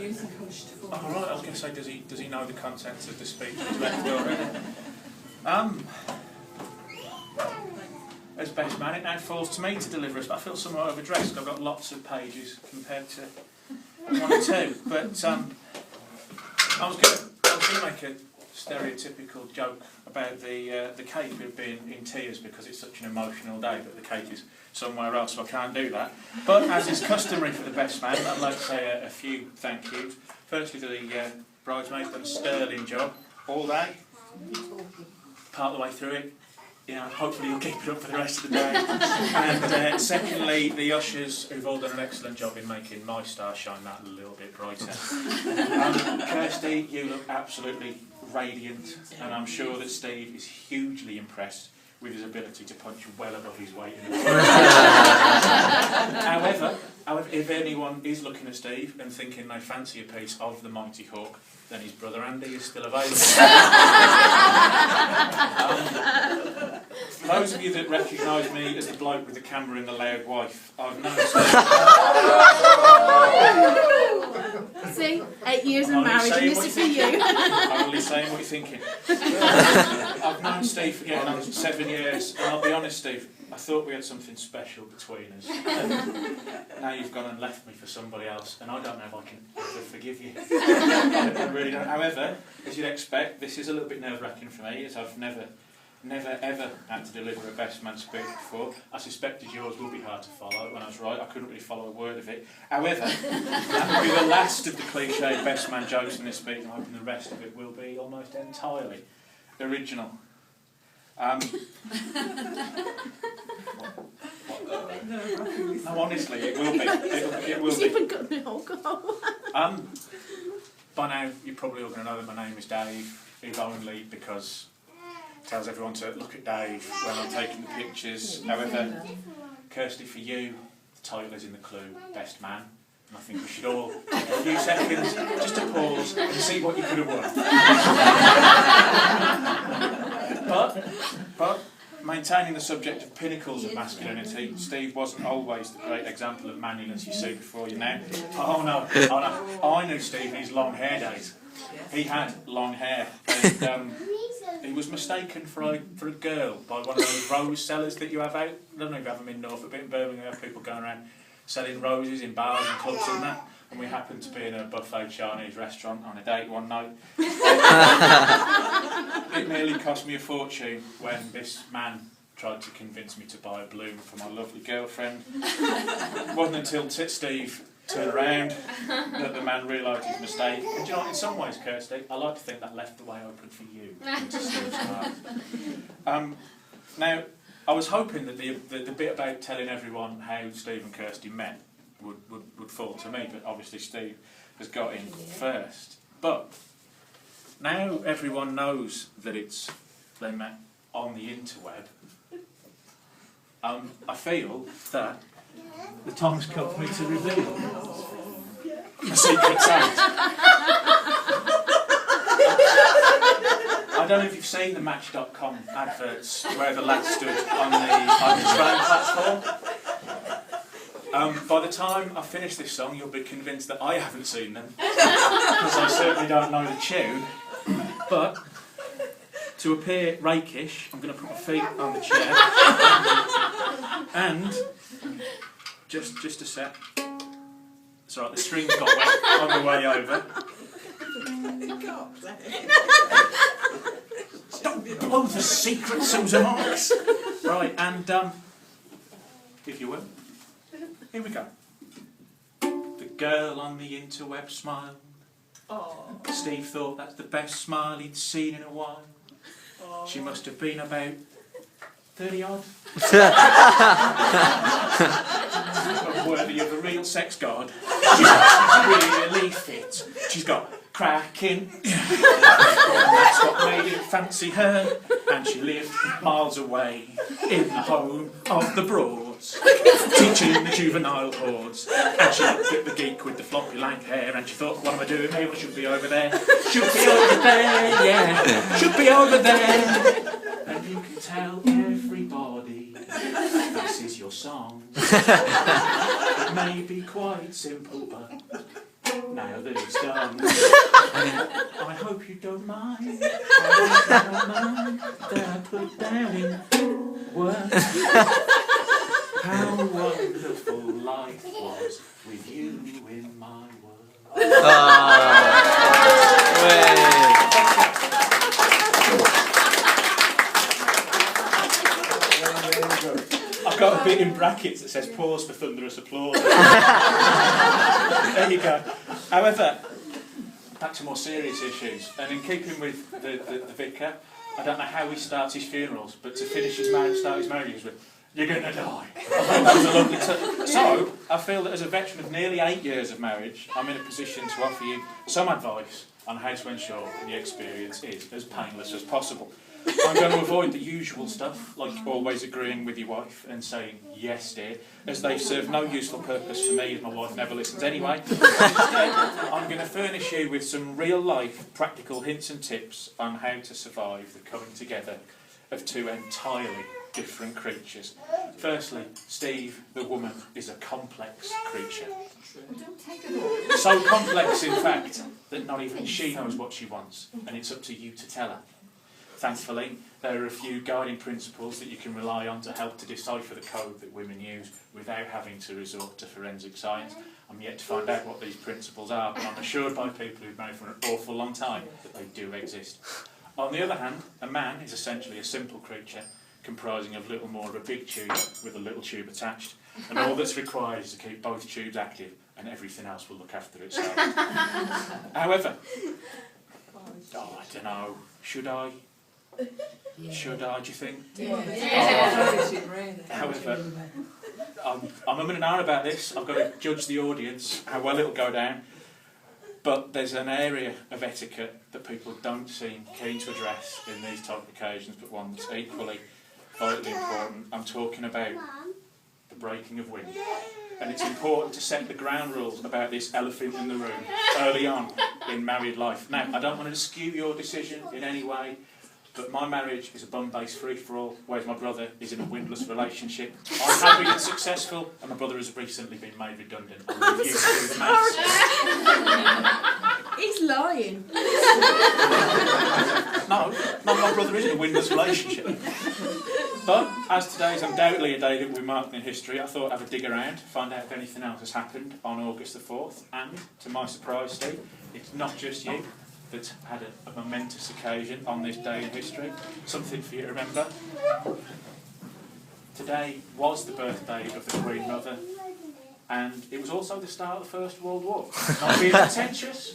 music hushed for Oh, right, I was going to say, does he know the contents of the speech he's left already? As best man, it now falls to me to deliver us, but I feel somewhat overdressed. I've got lots of pages compared to one or two. But I was going to make a stereotypical joke about the cake being in tears because it's such an emotional day, but the cake is somewhere else, so I can't do that. But as is customary for the best man, I'd like to say a few thank yous. Firstly to the bridesmaids, done a sterling job all day, part of the way through it. You know, hopefully you'll keep it up for the rest of the day. And secondly, the ushers, who've all done an excellent job in making my star shine that a little bit brighter. Kirsty, you look absolutely radiant, and I'm sure that Steve is hugely impressed with his ability to punch well above his weight in the however, if anyone is looking at Steve and thinking they fancy a piece of the Mighty Hawk, then his brother Andy is still available. For those of you that recognise me as the bloke with the camera and the loud wife, I've known Steve. See, 8 years of marriage, and this is for you. I'm only saying what you're thinking. I've known Steve for getting on 7 years, and I'll be honest, Steve, I thought we had something special between us. Now you've gone and left me for somebody else, and I don't know if I can ever forgive you. I really don't. However, as you'd expect, this is a little bit nerve-wracking for me, as I've never ever had to deliver a best man speech before. I suspected yours will be hard to follow. When I was right, I couldn't really follow a word of it. However, that will be the last of the cliched best man jokes in this speech. I'm hoping the rest of it will be almost entirely original. No, honestly, it will be. It will He's be. even got the alcohol. By now, you're probably all going to know that my name is Dave, if only because it tells everyone to look at Dave when I'm taking the pictures. However, Kirsty, for you, the title is in the clue, Best Man. And I think we should all take a few seconds just to pause and see what you could have won. But maintaining the subject of pinnacles of masculinity, Steve wasn't always the great example of manliness you see before you now. Oh no, I knew Steve in his long hair days. He had long hair, and he was mistaken for a girl by one of those rose sellers that you have out. I don't know if you have them in Norfolk, but in Birmingham you have people going around selling roses in bars and clubs and that. And we happened to be in a buffet Chinese restaurant on a date one night. It nearly cost me a fortune when this man tried to convince me to buy a balloon for my lovely girlfriend. It wasn't until Steve turned around that the man realised his mistake. And do you know what, in some ways, Kirsty, I like to think that left the way open for you into Steve's heart. Now, I was hoping that the bit about telling everyone how Steve and Kirsty met would fall to me, but obviously Steve has got in first. But now everyone knows that they met on the interweb. I feel that the time's come for me to reveal a secret sound. I don't know if you've seen the Match.com adverts where the lad stood on the train platform. By the time I finish this song, you'll be convinced that I haven't seen them, because I certainly don't know the tune. But to appear rakish, I'm going to put my feet on the chair, and just a sec. It's alright, the strings got wet on the way over. Don't blow the secret, Susan Marks. Right, and if you will. Here we go. The girl on the interweb smiled. Oh. Steve thought that's the best smile he'd seen in a while. Oh. She must have been about 30 odd. But worthy of a real sex god. She's really fit. She's got cracking. That's what made him fancy her. And she lived miles away in the home of the Broads, teaching the juvenile hordes. And she looked at the geek with the floppy lank hair, and she thought, what am I doing here? Well, she'll be over there. She'll be over there, yeah. She'll be over there. And you can tell everybody this is your song. It may be quite simple, but Now that it's done, I hope you don't mind. I don't mind that I put down in words how wonderful life was with you in my world. I've got a bit in brackets that says pause for thunderous applause. There you go. However, back to more serious issues, and in keeping with the vicar, I don't know how he starts his funerals, but to finish his marriage, start his marriage with, "You're going to die." I thought that was a lovely touch. So, I feel that as a veteran of nearly 8 years of marriage, I'm in a position to offer you some advice on how to ensure the experience is as painless as possible. I'm going to avoid the usual stuff, like always agreeing with your wife and saying, "Yes, dear," as they serve no useful purpose for me, as my wife never listens anyway. Instead, I'm going to furnish you with some real-life practical hints and tips on how to survive the coming together of two entirely different creatures. Firstly, Steve, the woman, is a complex creature. Don't take it all. So complex, in fact, that not even she knows what she wants, and it's up to you to tell her. Thankfully, there are a few guiding principles that you can rely on to help to decipher the code that women use without having to resort to forensic science. I'm yet to find out what these principles are, but I'm assured by people who've married for an awful long time that they do exist. On the other hand, a man is essentially a simple creature comprising of little more of a big tube with a little tube attached, and all that's required is to keep both tubes active and everything else will look after itself. However, I don't know, should I? Should I, do you think? However, I'm umming and ahhing about this. I've got to judge the audience, how well it'll go down. But there's an area of etiquette that people don't seem keen to address in these type of occasions, but one that's equally vitally important. I'm talking about the breaking of wind. And it's important to set the ground rules about this elephant in the room early on in married life. Now, I don't want to skew your decision in any way, but my marriage is a bum-based free-for-all, whereas my brother is in a windless relationship. I'm happy and successful, and my brother has recently been made redundant. I'll leave you to do the maths. He's lying. No, my brother is in a windless relationship. But, as today is undoubtedly a day that we mark in history, I thought I'd have a dig around, find out if anything else has happened on August the 4th, and, to my surprise, Steve, it's not just you that's had a momentous occasion on this day in history. Something for you to remember. Today was the birthday of the Queen Mother, and it was also the start of the First World War. Not being pretentious,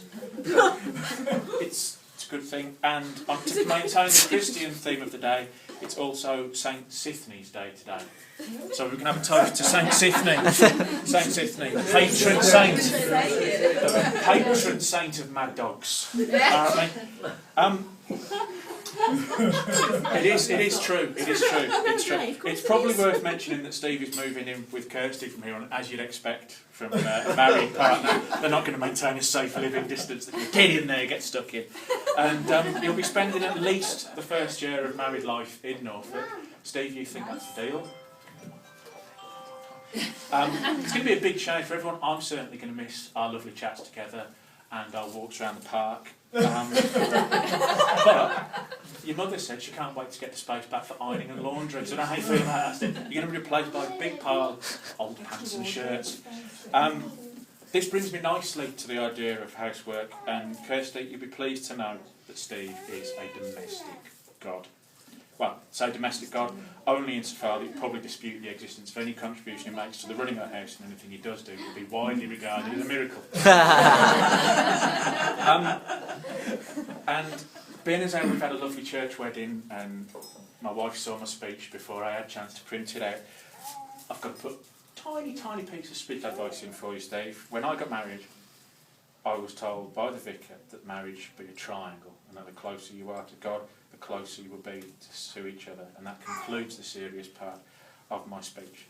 it's a good thing. And to maintain the Christian theme of the day, it's also St. Sithny's Day today. So we can have a toast to St. Sithny. St. Sithny, the patron saint. The patron saint of mad dogs. Apparently. It is true. It's true. It's probably worth mentioning that Steve is moving in with Kirsty from here on, as you'd expect from a married partner. They're not going to maintain a safe living distance that you get in there, get stuck in. And you'll be spending at least the first year of married life in Norfolk. Steve, you think that's the deal? It's going to be a big show for everyone. I'm certainly going to miss our lovely chats together and our walks around the park. But your mother said she can't wait to get the space back for ironing and laundry. So I don't know how you feel about that. You're going to be replaced by a big pile of old pants and shirts. This brings me nicely to the idea of housework. And Kirsty, you'll be pleased to know that Steve is a domestic god. Well, say domestic god, only insofar that you probably dispute the existence of any contribution he makes to the running of the house, and anything he does do will be widely regarded as a miracle. And being as how we've had a lovely church wedding, and my wife saw my speech before I had a chance to print it out, I've got to put a tiny piece of speech advice in for you, Steve. When I got married, I was told by the vicar that marriage should be a triangle, and that the closer you are to God, the closer you will be to each other. And that concludes the serious part of my speech.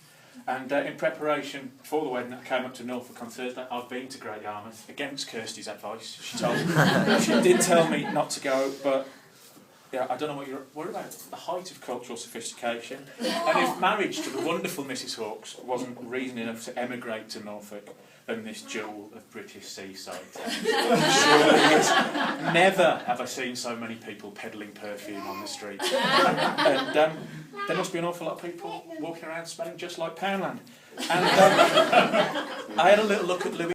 And in preparation for the wedding, I came up to Norfolk on Thursday. I've been to Great Yarmouth against Kirsty's advice. She did tell me not to go, but Yeah, I don't know what you're worried about. The height of cultural sophistication. And if marriage to the wonderful Mrs. Hawks wasn't reason enough to emigrate to Norfolk, then this jewel of British seaside surely is. Never have I seen so many people peddling perfume on the street. And there must be an awful lot of people walking around smelling just like Poundland. And I had a little look at Louis